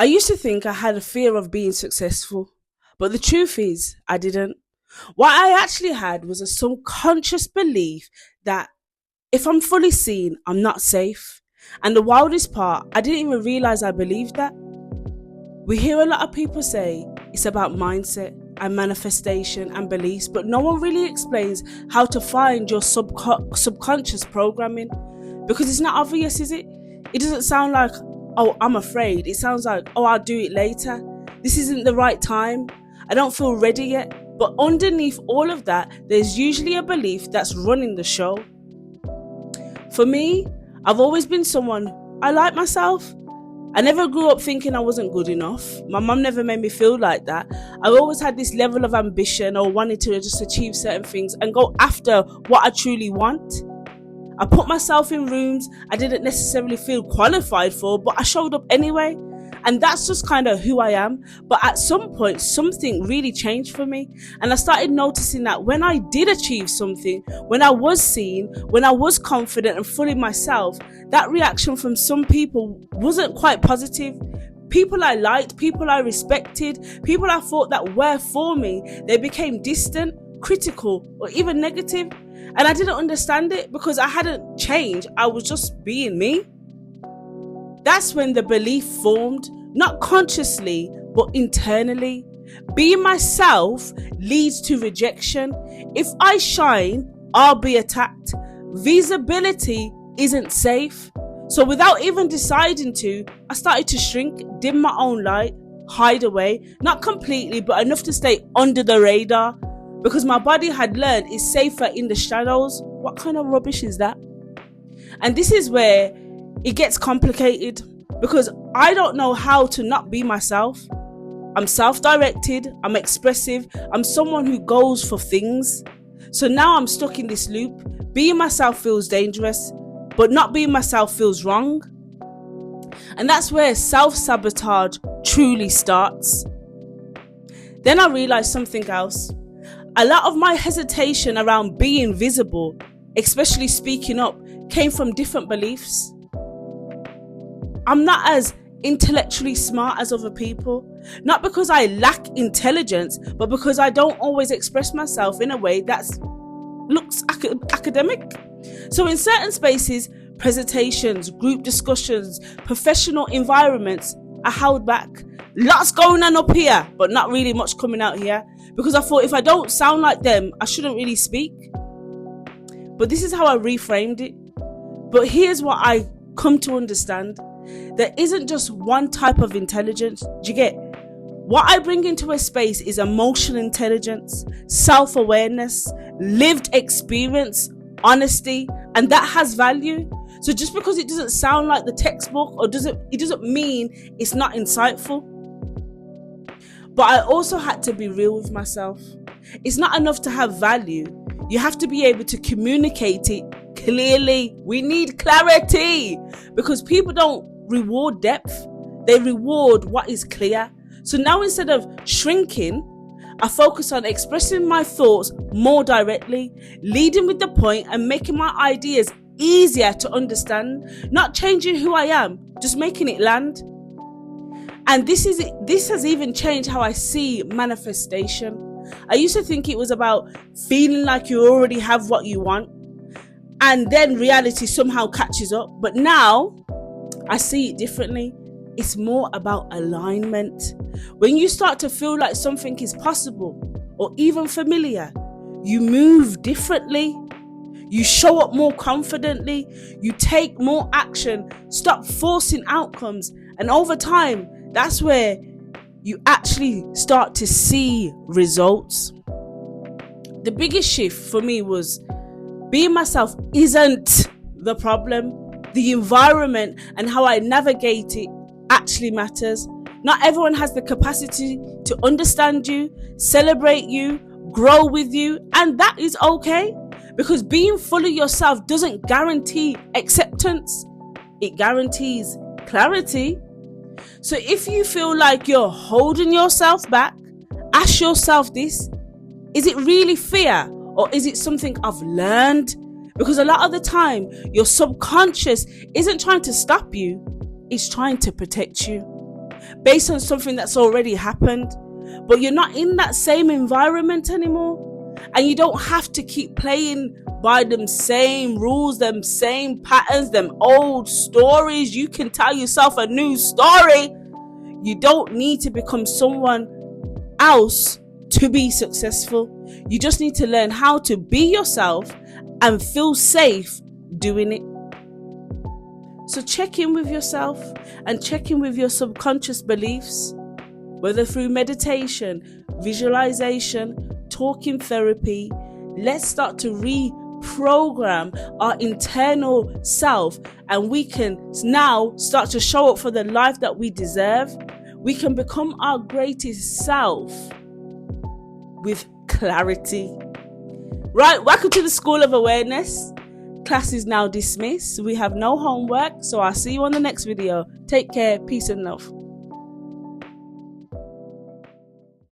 I used to think I had a fear of being successful, but the truth is, I didn't. What I actually had was a subconscious belief that if I'm fully seen, I'm not safe. And the wildest part, I didn't even realize I believed that. We hear a lot of people say it's about mindset and manifestation and beliefs, but no one really explains how to find your subconscious programming, because it's not obvious, is it? It doesn't sound like, oh, I'm afraid. It sounds like, oh, I'll do it later. This isn't the right time. I don't feel ready yet. But underneath all of that, there's usually a belief that's running the show. For me, I've always been someone, I like myself. I never grew up thinking I wasn't good enough. My mum never made me feel like that. I've always had this level of ambition or wanting to just achieve certain things and go after what I truly want. I put myself in rooms I didn't necessarily feel qualified for, but I showed up anyway. And that's just kind of who I am. But at some point, something really changed for me. And I started noticing that when I did achieve something, when I was seen, when I was confident and fully myself, that reaction from some people wasn't quite positive. People I liked, people I respected, people I thought that were for me, they became distant, critical, or even negative. And I didn't understand it because I hadn't changed. I was just being me. That's when the belief formed, not consciously, but internally. Being myself leads to rejection. If I shine, I'll be attacked. Visibility isn't safe. So without even deciding to, I started to shrink, dim my own light, hide away, not completely, but enough to stay under the radar, because my body had learned it's safer in the shadows. What kind of rubbish is that? And this is where it gets complicated, because I don't know how to not be myself. I'm self-directed, I'm expressive, I'm someone who goes for things. So now I'm stuck in this loop. Being myself feels dangerous, but not being myself feels wrong. And that's where self-sabotage truly starts. Then I realized something else. A lot of my hesitation around being visible, especially speaking up, came from different beliefs. I'm not as intellectually smart as other people, not because I lack intelligence, but because I don't always express myself in a way that looks academic. So in certain spaces, presentations, group discussions, professional environments are held back. Lots going on up here, but not really much coming out here, because I thought if I don't sound like them, I shouldn't really speak. But this is how I reframed it. But here's what I come to understand. There isn't just one type of intelligence. Do you get? What I bring into a space is emotional intelligence, self-awareness, lived experience, honesty, and that has value. So just because it doesn't sound like the textbook or it doesn't mean it's not insightful. But I also had to be real with myself. It's not enough to have value. You have to be able to communicate it clearly. We need clarity, because people don't reward depth, they reward what is clear. So now instead of shrinking, I focus on expressing my thoughts more directly, leading with the point and making my ideas easier to understand, not changing who I am, just making it land. And this has even changed how I see manifestation. I used to think it was about feeling like you already have what you want, and then reality somehow catches up. But now I see it differently. It's more about alignment. When you start to feel like something is possible or even familiar, you move differently. You show up more confidently. You take more action. Stop forcing outcomes. And over time, that's where you actually start to see results. The biggest shift for me was being myself isn't the problem. The environment and how I navigate it actually matters. Not everyone has the capacity to understand you, celebrate you, grow with you, and that is okay, because being fully yourself doesn't guarantee acceptance. It guarantees clarity. So if you feel like you're holding yourself back, ask yourself this: is it really fear, or is it something I've learned? Because a lot of the time, your subconscious isn't trying to stop you, it's trying to protect you. based on something that's already happened, but you're not in that same environment anymore. And you don't have to keep playing by them same rules, them same patterns, them old stories. You can tell yourself a new story. You don't need to become someone else to be successful. You just need to learn how to be yourself and feel safe doing it. So check in with yourself and check in with your subconscious beliefs, whether through meditation, visualization, talking therapy. Let's start to reprogram our internal self, and we can now start to show up for the life that we deserve. We can become our greatest self with clarity. Right, welcome to the School of Awareness. Class is now dismissed. We have no homework, so I'll see you on the next video. Take care, peace and love.